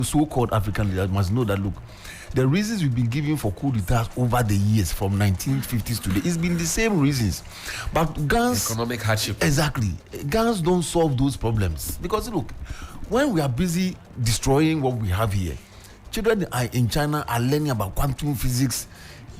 so-called African leaders must know that, look, the reasons we've been giving for coup d'etats over the years from 1950s to today, it's been the same reasons. But guns... Economic hardship. Exactly. Guns don't solve those problems. Because, look, when we are busy destroying what we have here, children in China are learning about quantum physics,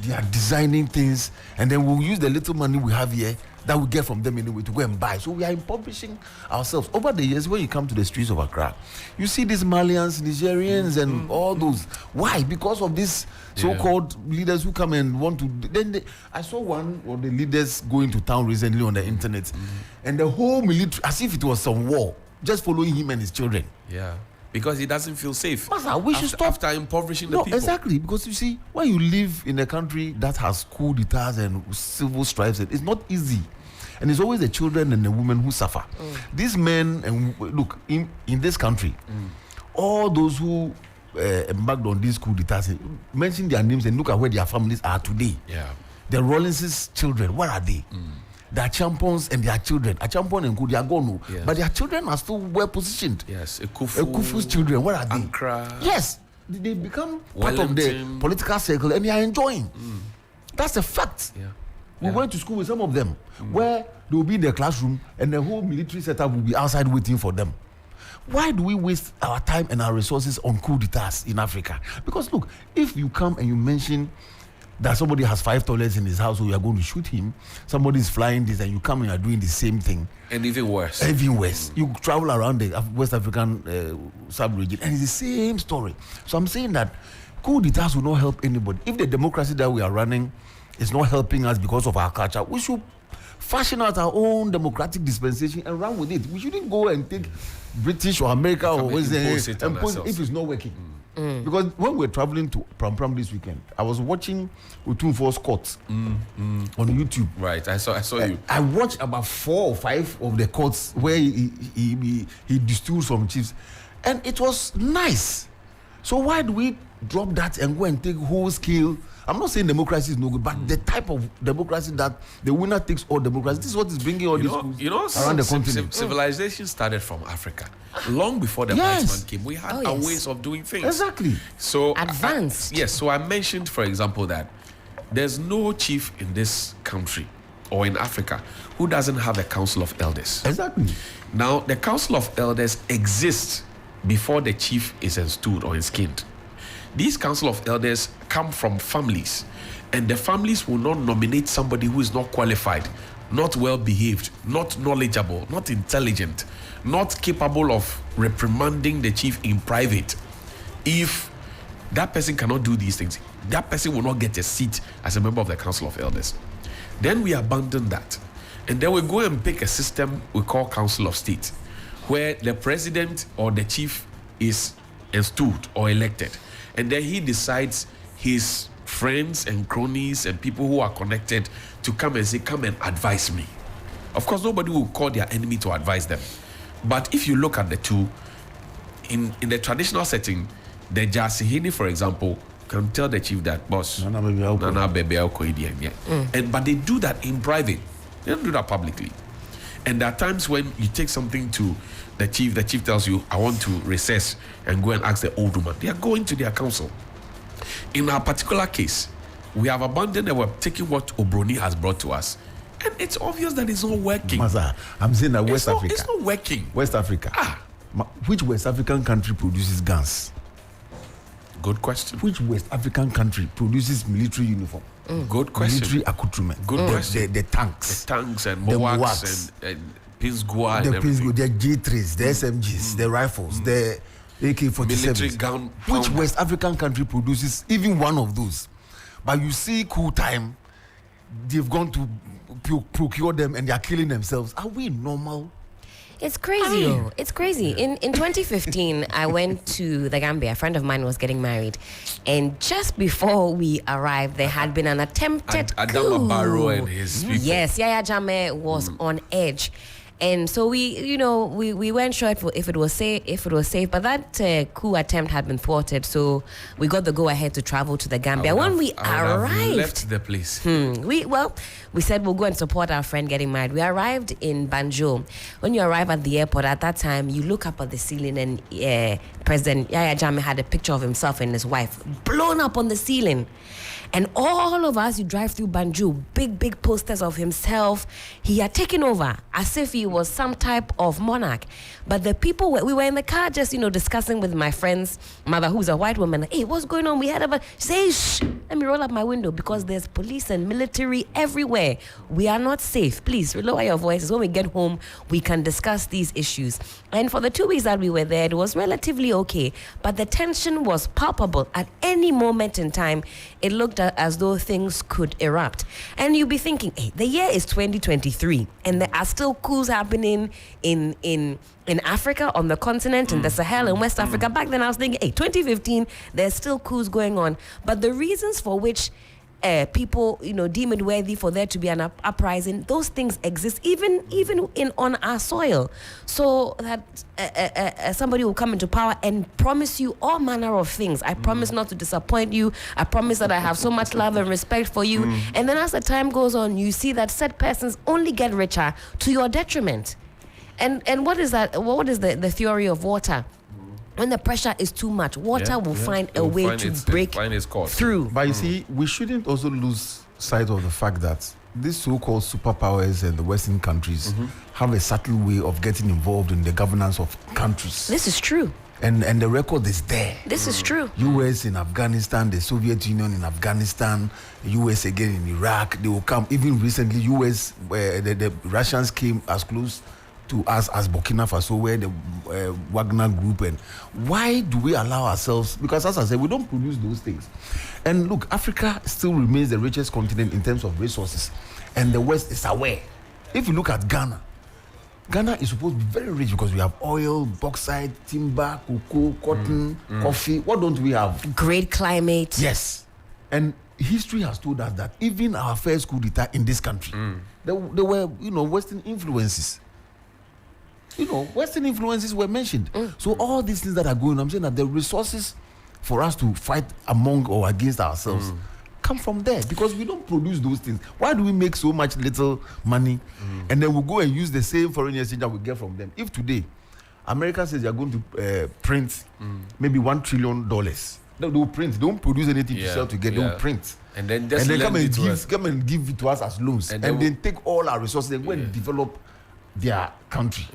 they are designing things, and then we'll use the little money we have here that we get from them anyway to go and buy. So we are impoverishing ourselves. Over the years, when you come to the streets of Accra, you see these Malians, Nigerians, and all those. Why? Because of these so-called leaders who come and want to... I saw one of the leaders going to town recently on the internet, and the whole military, as if it was some war, just following him and his children. Yeah. Because he doesn't feel safe. Master, we should stop after impoverishing the people. Exactly, because you see, when you live in a country that has coup d'etats and civil strifes, it's not easy. And it's always the children and the women who suffer. These men, and look, in this country, all those who embarked on these coup d'etats, mention their names and look at where their families are today. Yeah. The Rawlins's children, where are they? Their champions and their children. A champion and Coup, they are gone. Yes. But their children are still well positioned. Yes. Kufu's children, where are they? Ankara. Yes. They become part of the political circle and they are enjoying. That's a fact. Yeah. We went to school with some of them where they will be in the classroom and the whole military setup will be outside waiting for them. Why do we waste our time and our resources on coup d'etats in Africa? Because look, if you come and you mention that somebody has 5 toilets in his house, so you are going to shoot him, somebody is flying this and you come and you are doing the same thing. And even worse. You travel around the West African sub-region and it's the same story. So I'm saying that coup d'etats will not help anybody. If the democracy that we are running is not helping us because of our culture, we should fashion out our own democratic dispensation and run with it. We shouldn't go and take British or America or impose it if it's not working. Because when we're traveling to Pram this weekend, I was watching Utunfo's courts on YouTube. Right, I saw you. I watched about 4 or 5 of the courts where he distilled some chiefs, and it was nice. So why do we drop that and go and take whole scale? I'm not saying democracy is no good, but the type of democracy that the winner takes all democracy, this is what is bringing all these schools around the continent. Civilization started from Africa. Long before the white man came, we had our ways of doing things. Exactly. So advanced. Yes. So I mentioned, for example, that there's no chief in this country or in Africa who doesn't have a council of elders. Exactly. Now, the council of elders exists before the chief is installed or skinned. These council of elders come from families, and the families will not nominate somebody who is not qualified, not well behaved, not knowledgeable, not intelligent, not capable of reprimanding the chief in private. If that person cannot do these things, that person will not get a seat as a member of the council of elders. Then we abandon that, and then we go and pick a system we call council of state, where the president or the chief is installed or elected, and then he decides his friends and cronies and people who are connected to come and say, come and advise me. Of course, nobody will call their enemy to advise them. But if you look at the two, in the traditional setting, the Jasihini, for example, can tell the chief that, boss, Nana baby, but they do that in private. They don't do that publicly. And there are times when you take something to the chief tells you, I want to recess and go and ask the old woman. They are going to their council. In our particular case, we have abandoned and we're taking what Obroni has brought to us. And it's obvious that it's not working. Master, I'm saying that West Africa. It's not working. West Africa. Which West African country produces guns? Good question. Which West African country produces military uniform? Good question. Military accoutrement. Good question. The tanks. The tanks and MOWACs and Pinsgua and everything. The G3s, the SMGs, the rifles, the AK-47s. Military gun. Which West African country produces even one of those? But you see, Coup time, they've gone to procure them and they are killing themselves. Are we normal? It's crazy. It's crazy. In 2015, I went to the Gambia. A friend of mine was getting married, and just before we arrived, there had been an attempted coup. Adama Barrow and his people. Yes, Yaya Jammeh was on edge. And so we weren't sure if it was safe, but that coup attempt had been thwarted. So we got the go ahead to travel to the Gambia. When we arrived, left the place. We said we'll go and support our friend getting married. We arrived in Banjul. When you arrive at the airport, at that time, you look up at the ceiling and President Yahya Jammeh had a picture of himself and his wife blown up on the ceiling. And all of us, you drive through Banjul, big posters of himself. He had taken over as if he was some type of monarch. But the people, we were in the car just, discussing with my friend's mother, who's a white woman. Hey, what's going on? We had a... Say, shh, let me roll up my window because there's police and military everywhere. We are not safe. Please, lower your voices. When we get home, we can discuss these issues. And for the 2 weeks that we were there, it was relatively okay. But the tension was palpable. At any moment in time, it looked as though things could erupt. And you'll be thinking, hey, the year is 2023, and there are still coups happening in Africa, on the continent, in the Sahel, in West Africa. Back then, I was thinking, hey, 2015, there's still coups going on. But the reasons for which people, deem it worthy for there to be an uprising, those things exist even on our soil. So that somebody will come into power and promise you all manner of things. I promise not to disappoint you. I promise that I have so much love and respect for you. And then as the time goes on, you see that said persons only get richer to your detriment. And what is that? What is the theory of water? When the pressure is too much, water will find a way to break through. But you see, we shouldn't also lose sight of the fact that these so-called superpowers and the Western countries have a subtle way of getting involved in the governance of countries. This is true. And the record is there. This is true. US in Afghanistan, the Soviet Union in Afghanistan, US again in Iraq. They will come. Even recently, US, where the Russians came as close to us as Burkina Faso, where the Wagner group. And why do we allow ourselves? Because as I said, we don't produce those things. And look, Africa still remains the richest continent in terms of resources, and the West is aware. If you look at Ghana is supposed to be very rich because we have oil, bauxite, timber, cocoa, cotton, coffee. What don't we have? Great climate. Yes. And history has told us that even our first coup d'etat in this country, there were, Western influences. Western influences were mentioned. So all these things that are going on, I'm saying that the resources for us to fight among or against ourselves come from there, because we don't produce those things. Why do we make so much little money and then we go and use the same foreign exchange that we get from them? If today America says they are going to print maybe $1 trillion, they will print. They don't produce anything to sell to get. They will print. And then come and give it to us as loans, and then take all our resources and go and develop their country.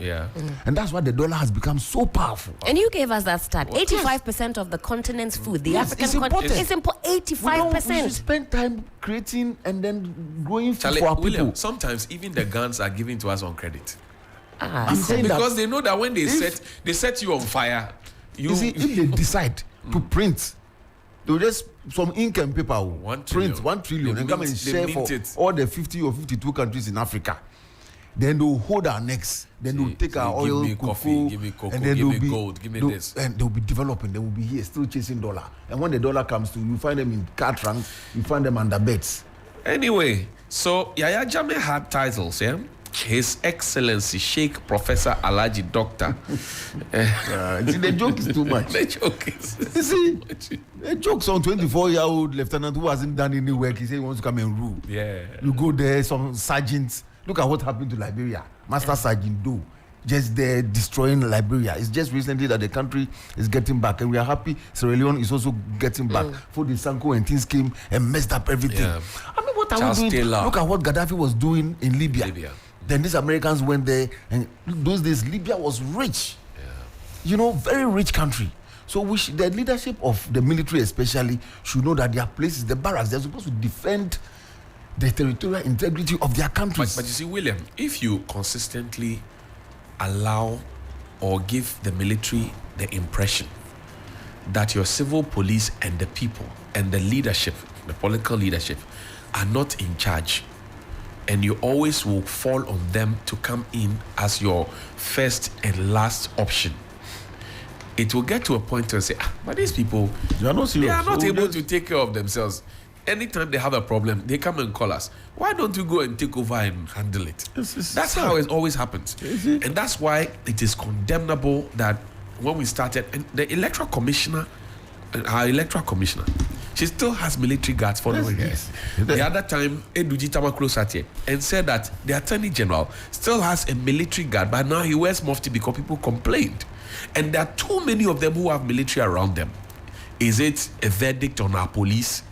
And that's why the dollar has become so powerful. And you gave us that stat. 85% of the continent's food, the African continent, is 85%. We should spend time creating and then growing food for our people. Sometimes even the guns are given to us on credit. I'm saying because they know that when they set you on fire, you see, if they decide to print, they'll just some ink and paper print 1 trillion and come and share for all the 50 or 52 countries in Africa. Then they'll hold our necks. Then they'll take our oil, coffee, give me cocoa, and then give me gold, give me this. And they'll be developing. They will be here still chasing dollar. And when the dollar comes to, you find them in car trunks, you find them under beds. Anyway, so Yahya Jammeh had titles, His Excellency Sheikh Professor Alhaji Doctor. The joke is too much. The joke is. You see, the joke's on 24-year-old lieutenant who hasn't done any work. He said he wants to come and rule. You go there, some sergeants. Look at what happened to Liberia. Master Sergeant Doe, just there destroying Liberia. It's just recently that the country is getting back, and we are happy Sierra Leone is also getting back. For the Sanko and things came and messed up everything. I mean, what are we doing? Look at what Gaddafi was doing in Libya. Then these Americans went there, and those days Libya was rich. Very rich country. So the leadership of the military especially should know that their places, the barracks, they're supposed to defend the territorial integrity of their countries. But you see, William, if you consistently allow or give the military the impression that your civil police and the people and the leadership, the political leadership, are not in charge, and you always will fall on them to come in as your first and last option, it will get to a point to say, but these people, they are not able to take care of themselves. anytime they have a problem, they come and call us. Why don't you go and take over and handle it? That's how it always happens. And that's why it is condemnable that when we started, and the electoral commissioner, our electoral commissioner, she still has military guards following her. The other time, Eduji Tamaklo sat here and said that the attorney general still has a military guard, but now he wears mufti because people complained. And there are too many of them who have military around them. Is it a verdict on our police?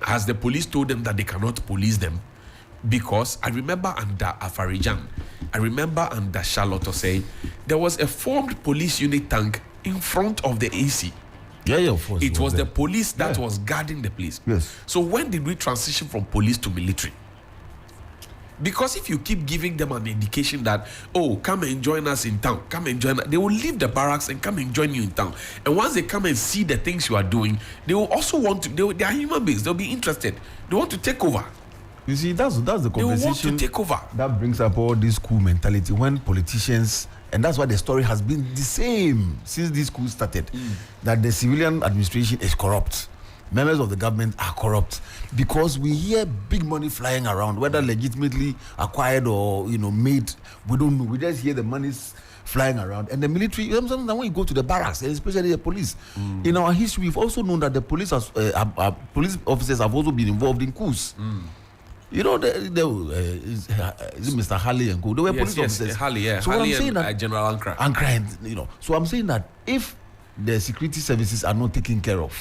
Has the police told them that they cannot police them? Because I remember under Afarijan, I remember under Charlotte saying there was a formed police unit tank in front of the AC. Yeah, of course. It was the police that was guarding the place. Yes. So when did we transition from police to military? Because if you keep giving them an indication that, oh, come and join us in town, come and join us, they will leave the barracks and come and join you in town. And once they come and see the things you are doing, they will also want to, they are human beings, they'll be interested. They want to take over. You see, that's the conversation. They will want to take over. That brings up all this coup mentality when politicians, and that's why the story has been the same since this coup started, that the civilian administration is corrupt. Members of the government are corrupt because we hear big money flying around, whether legitimately acquired or made. We don't know. We just hear the money's flying around, and the military. Sometimes when you go to the barracks, especially the police, in our history, we've also known that the police police officers have also been involved in coups. You know, is it Mr. Halley and Co. They were police officers. Halley, yeah. So Halley I'm saying that General Ankra. So I'm saying that if the security services are not taken care of,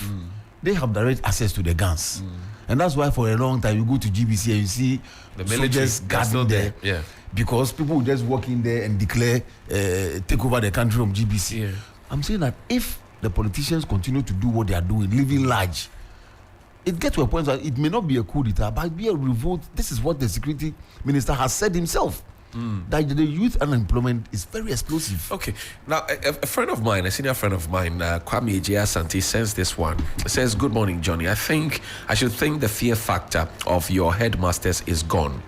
they have direct access to the guns. And that's why for a long time you go to GBC and you see the soldiers guarding there. Yeah. Because people will just walk in there and declare, take over the country from GBC. Yeah. I'm saying that if the politicians continue to do what they are doing, living large, it gets to a point that it may not be a coup d'etat, but be a revolt. This is what the security minister has said himself. That the youth unemployment is very explosive. Okay, now a friend of mine, a senior friend of mine, Kwame Ejia Santi, sends this one. It says, "Good morning, Johnny. I should think the fear factor of your headmasters is gone.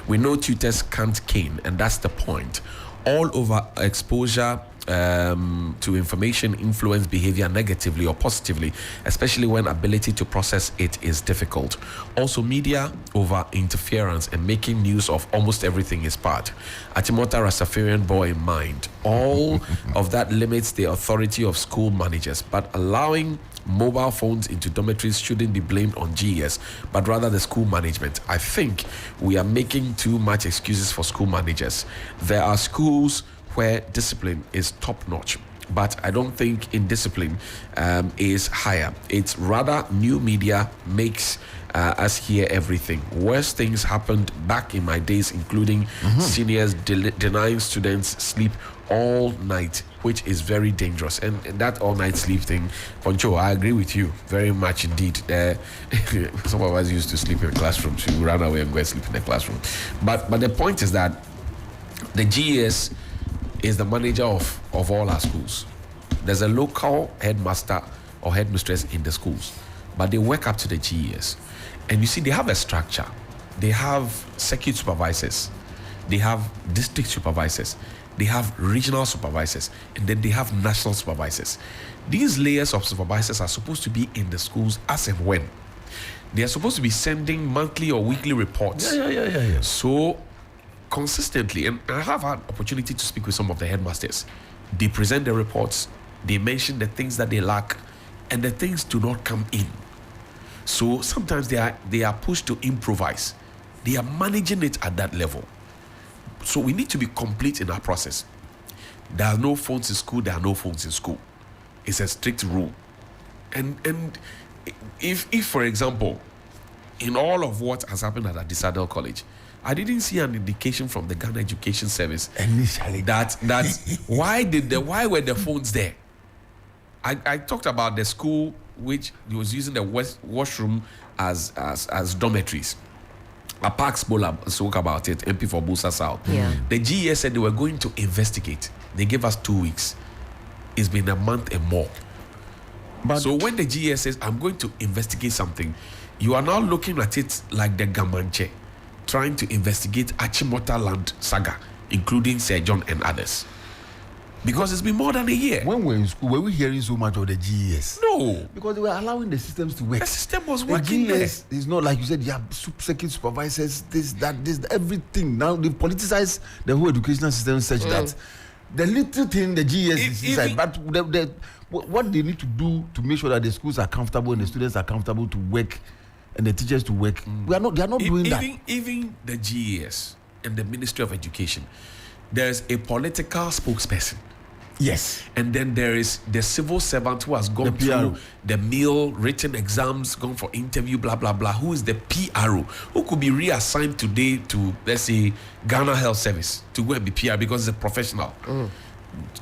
We know tutors can't cane, and that's the point. All over exposure to information influence behavior negatively or positively, especially when ability to process it is difficult. Also, media over interference and making news of almost everything is part. Atimota Rastafarian bore in mind. All of that limits the authority of school managers, but allowing mobile phones into dormitories shouldn't be blamed on GES, but rather the school management. I think we are making too much excuses for school managers. There are schools where discipline is top-notch, but I don't think indiscipline is higher. It's rather new media makes us hear everything. Worse things happened back in my days, including seniors denying students sleep all night, which is very dangerous. And that all-night sleep thing, Poncho, I agree with you very much indeed. Some of us used to sleep in classrooms. We ran away and go and sleep in the classroom. But the point is that the GES is the manager of all our schools. There's a local headmaster or headmistress in the schools, but they work up to the GES. And you see, they have a structure. They have circuit supervisors, they have district supervisors, they have regional supervisors, and then they have national supervisors. These layers of supervisors are supposed to be in the schools as and when. They are supposed to be sending monthly or weekly reports. Yeah. So consistently, and I have had opportunity to speak with some of the headmasters. They present the reports, they mention the things that they lack, and the things do not come in. So sometimes they are pushed to improvise. They are managing it at that level. So we need to be complete in our process. There are no phones in school. There are no phones in school. It's a strict rule. And if for example, in all of what has happened at Adisadel College, I didn't see an indication from the Ghana Education Service initially that why were the phones there? I talked about the school which was using the washroom as dormitories. Apax Bola spoke about it, MP for Busa South. Yeah. The GES said they were going to investigate. They gave us 2 weeks. It's been a month and more. But so when the GES says, I'm going to investigate something, you are now looking at it like the Gamanche, trying to investigate Achimota land saga, including Sir John and others. Because it's been more than a year. When we were in school, were we hearing so much of the GES? No. Because they were allowing the systems to work. The system was The working there. GES is not like you said, you have circuit supervisors, this, everything. Now they politicize the whole educational system such that the little thing the GES is inside, but what they need to do to make sure that the schools are comfortable and the students are comfortable to work and the teachers to work, they are not doing that. Even the GES and the Ministry of Education, there's a political spokesperson. Yes. And then there is the civil servant who has gone through the meal, written exams, gone for interview, blah, blah, blah, who is the PRO, who could be reassigned today to, let's say, Ghana Health Service to go and be PR because he's a professional.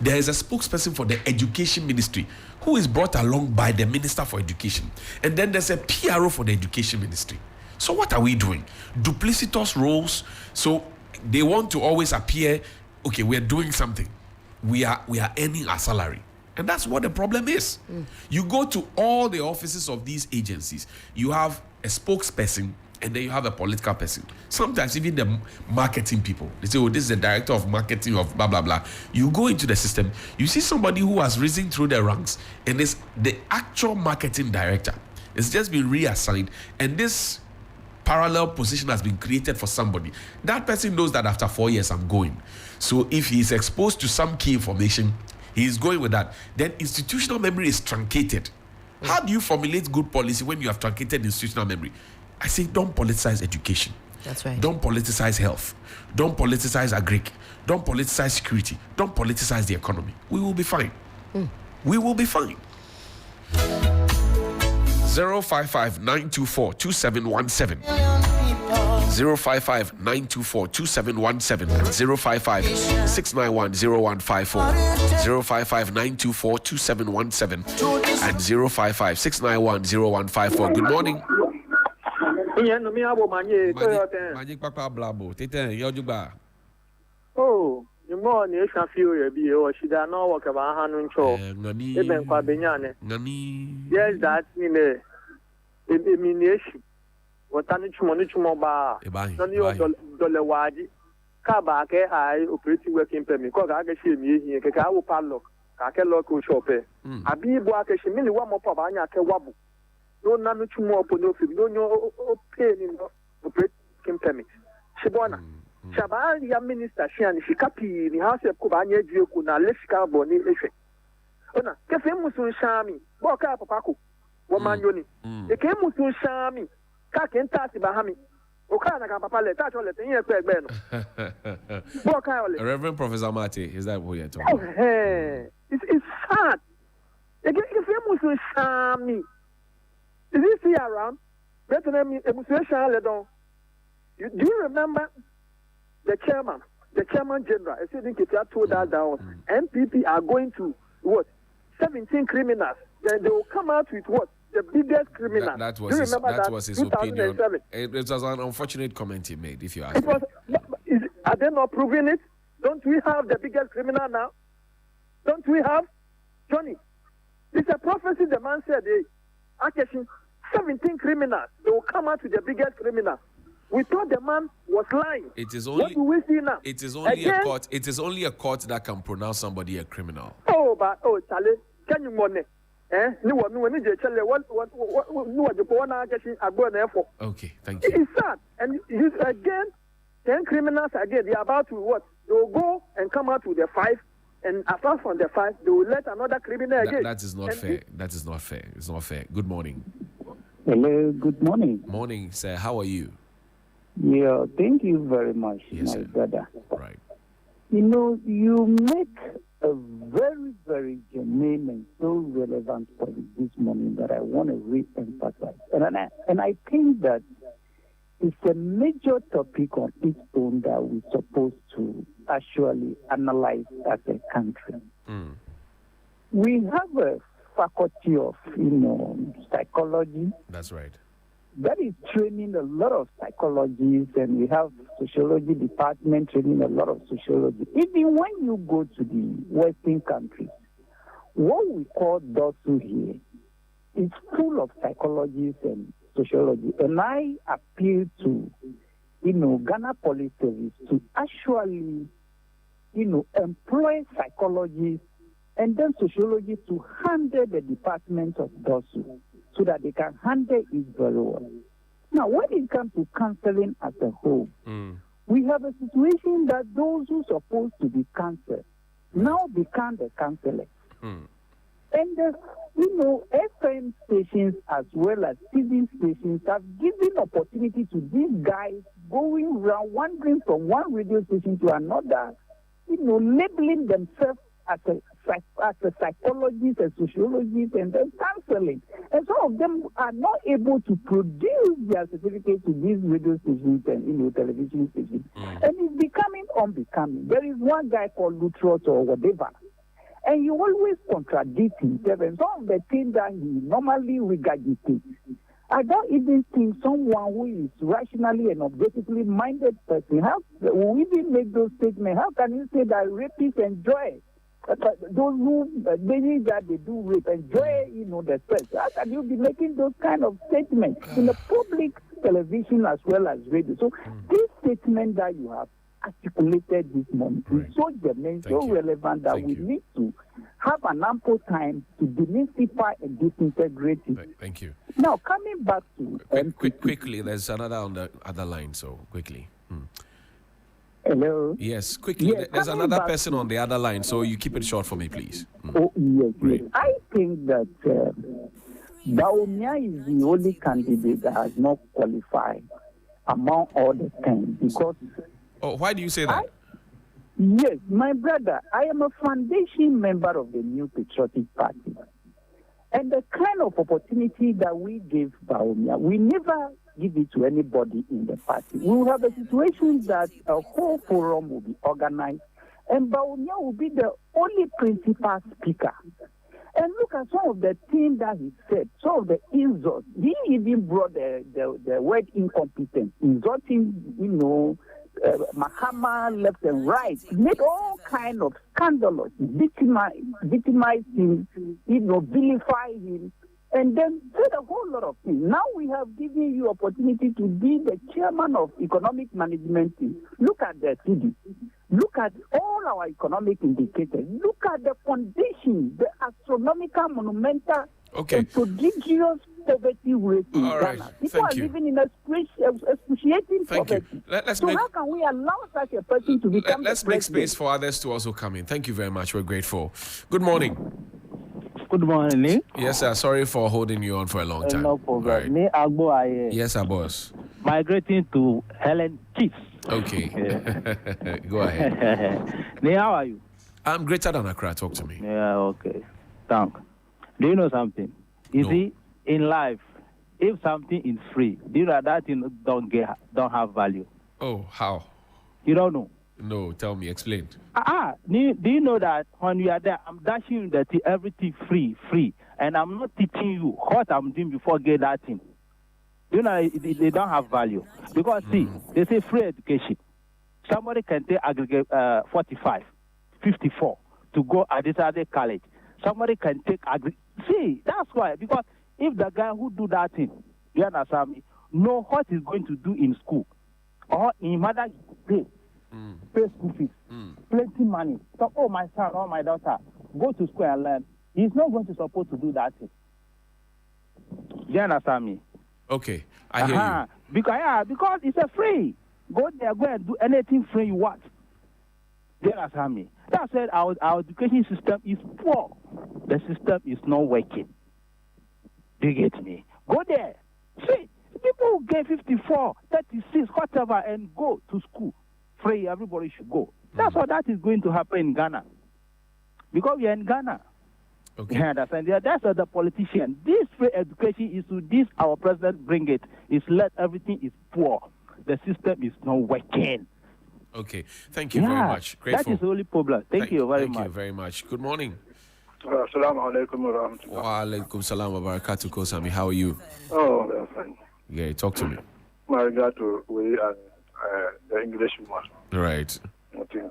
There is a spokesperson for the Education Ministry who is brought along by the Minister for Education. And then there's a PRO for the Education Ministry. So what are we doing? Duplicitous roles. So they want to always appear, okay, we're doing something. We are earning our salary. And that's what the problem is. You go to all the offices of these agencies, you have a spokesperson and then you have a political person. Sometimes even the marketing people, they say, oh, this is the director of marketing of blah, blah, blah. You go into the system, you see somebody who has risen through the ranks and is the actual marketing director. It's just been reassigned and this parallel position has been created for somebody. That person knows that after 4 years I'm going. So if he is exposed to some key information, he is going with that. Then institutional memory is truncated. How do you formulate good policy when you have truncated institutional memory? I say don't politicize education. That's right. Don't politicize health. Don't politicize agric. Don't politicize security. Don't politicize the economy. We will be fine. We will be fine. 055-924-2717 055-924-2717 and 055-691-0154 055-924-2717 and 055-691-0154. Good morning. Oh, you more near Shafio, be or she done no work about Hanun Cho. Even Fabiane. Yes, that's in a elimination. What an Chumoba, Dolawadi, Kabake, I operating working permit. Because I can see me here, Kakao Padlock, Kakeloko Shop. I be Boakashi, Millie, one more Pabanya, Kawabu. No Nanuchumo, no pain in operating permit. Shibona. Shaban, young minister, she and she copy in the house of Kubanya Juku, na Leshka Boni. Ona, Kafimusu Shami, Boka Papaku, Woman Yoni. The Kemusu Shami, Kakin Tati Bahami, Okana Papa, touch all the thing, Boka. Reverend Professor Mate, is that what you're talking about? Oh, hey, it's sad. The Kemusu Shami. Is this here around? Better than me, Emusu Ledon. Do you remember? The chairman general, I think if you told that down, NPP are going to what? 17 criminals. Then they will come out with what? The biggest criminal. That was his opinion. It was an unfortunate comment he made, if you ask me. Are they not proving it? Don't we have the biggest criminal now? Don't we have? Johnny, it's a prophecy the man said, 17 criminals. They will come out with the biggest criminal. We thought the man was lying. It is only, what do we see now? It is only a court. It is only a court that can pronounce somebody a criminal. Oh, but Charlie, can you money? Okay, thank you. It's sad. And again, 10 criminals again, they are about to what? They will go and come out with the 5. And apart from the 5, they will let another criminal again. That is not fair. That is not fair. It's not fair. Good morning. Hello, good morning. Morning, sir. How are you? Yeah, thank you very much, yes, my brother. Right. You know, you make a very, very germane and so relevant point this morning that I want to re-emphasize. And I think that it's a major topic on its own that we're supposed to actually analyze as a country. We have a faculty of, psychology. That's right. That is training a lot of psychologists, and we have sociology department training a lot of sociology. Even when you go to the Western countries, what we call DOSU here is full of psychologists and sociology. And I appeal to, Ghana Police Service to actually, employ psychologists and then sociologists to handle the department of DOSU so that they can handle it very well. Now, when it comes to counseling as a whole, we have a situation that those who are supposed to be counseled now become the counselors. And FM stations as well as TV stations have given opportunity to these guys going around, wandering from one radio station to another, labeling themselves as a psychologist, a sociologist, and then counseling. And some of them are not able to produce their certificate to these radio stations and television stations. And it's becoming unbecoming. There is one guy called Lutros or whatever, and he always contradicts himself, and some of the things that he normally regurgitates. I don't even think someone who is rationally and objectively minded person will even make those statements. How can you say that rapists enjoy? Those who believe that they do rape enjoy, the sex. How can you be making those kind of statements in the public television as well as radio? So this statement that you have articulated this morning is so germane, so relevant that we need to have an ample time to demystify and disintegrate it. Thank you. Now, coming back to... quickly, there's another on the other line, so quickly. Hello? Yes, quickly. Yes, there's another person on the other line, so you keep it short for me, please. Oh, yes. I think that Baumia is the only candidate that has not qualified among all the 10 because... Oh, why do you say that? Yes, my brother, I am a foundation member of the New Patriotic Party. And the kind of opportunity that we gave Baumia, we never give it to anybody in the party. We will have a situation that a whole forum will be organized, and Baumia will be the only principal speaker. And look at some of the things that he said, some of the insults. He even brought the word incompetent, insulting, Mahama left and right, made all kind of scandalous, victimize him, vilify him, and then said a whole lot of things. Now we have given you opportunity to be the chairman of economic management team. Look at the CD. Look at all our economic indicators. Look at the conditions, the astronomical, monumental, and prodigious poverty rate in Ghana. People are living in excruciating poverty. How can we allow such a person to become Let's make space for others to also come in. Thank you very much. We're grateful. Good morning. Good morning. Yes, sir. Sorry for holding you on for a long time. No problem. Right. Yes, sir, boss. Migrating to Helen Chief. Okay. Go ahead. How are you? I'm greater than Accra. Talk to me. Yeah, okay. Thank. Do you know something? You see, in life, if something is free, do you know that thing don't have value? Oh, how? You don't know? No, tell me, explain. Do you know that when you are there, I'm dashing you that everything free, and I'm not teaching you what I'm doing before get that thing. You know, they don't have value. Because, see, they say free education. Somebody can take aggregate 45, 54 to go at this other college. Somebody can take See, that's why. Because if the guy who do that thing, you understand me, know what he's going to do in school, or in mother pay school fees, plenty money. So, oh, my son or my daughter, go to school and learn. He's not going to support to do that thing. You understand me? Okay, I hear you. Because it's a free. Go there, go and do anything free you want. You understand me? That's why our education system is poor. The system is not working. Do you get me? Go there. See, people who get 54, 36, whatever, and go to school free, everybody should go. That's what that is going to happen in Ghana. Because we are in Ghana. Okay. You understand? That's the politician. This free education is to this, our president bring it. Is let everything is poor. The system is not working. Okay. Thank you very much. Grateful. That is the only problem. Thank you very much. Thank you very much. Good morning. Assalamu alaikum wa rahmatullah. Wa alaikum salam wa barakatuh, Kosami. How are you? Oh, that's fine. Yeah, talk to me. My regard to we and the English one. Right. I think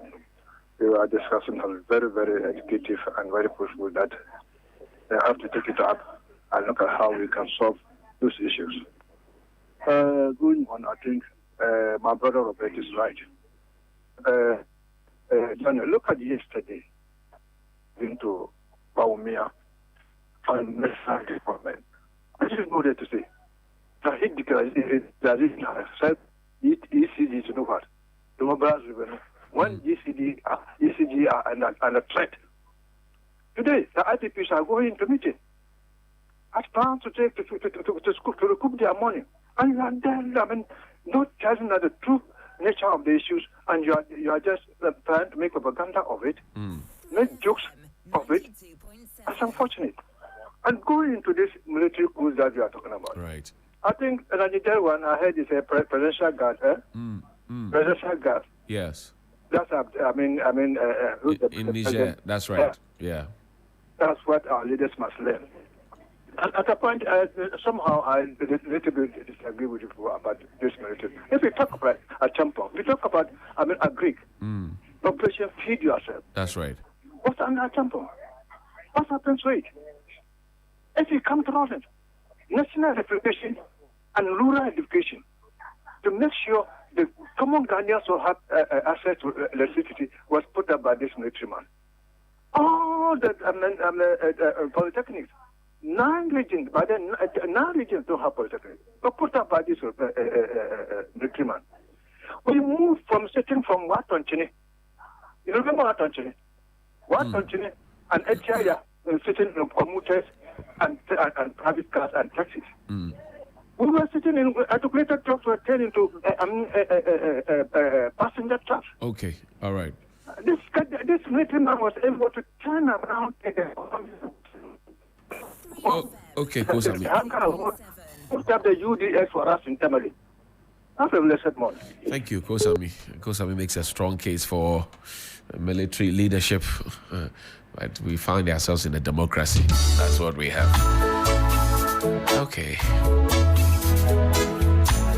we were discussing something very, very educative and very pushful that they have to take it up and look at how we can solve those issues. Going on, I think my brother Robert is right. Johnny, look at yesterday into Baumia and National Department. I didn't go there to say. I think because there is ECG to know what. The mobilize revenue. When ECG are under threat. Today, the IPPs are going to meeting. As plans to take to school to recoup their money. And you are there, I mean, not telling the true nature of the issues, and you are just trying to make propaganda of it, make jokes of it. That's unfortunate. And going into this military coup that we are talking about. Right. I think the Niger one I heard is a presidential guard. Presidential guard. Yes. That's in Niger. That's right. Yeah. That's what our leaders must learn. And at a point, somehow I a little bit disagree with you about this military. If we talk about a champion, we talk about a Greek. Operation Feed Yourself. That's right. What's under a champion? What happens to it? If you come to it, national education and rural education to make sure the common Ghanaians will have access to electricity was put up by this military man. All the polytechnics, 9 regions, but then 9 regions don't have polytechnics, but put up by this military man. We moved from sitting from Watonchini. You remember Watonchini? Watonchini and Etiaya sitting in commuters and private cars and taxis. We were sitting in articulated trucks were turned into passenger trucks. Okay, all right. This military man was able to turn around. Okay, Kosami. Put up the UDS for us in Tamale. Have a blessed morning. Thank you, Kosami. Kosami makes a strong case for military leadership. But we find ourselves in a democracy. That's what we have. Okay.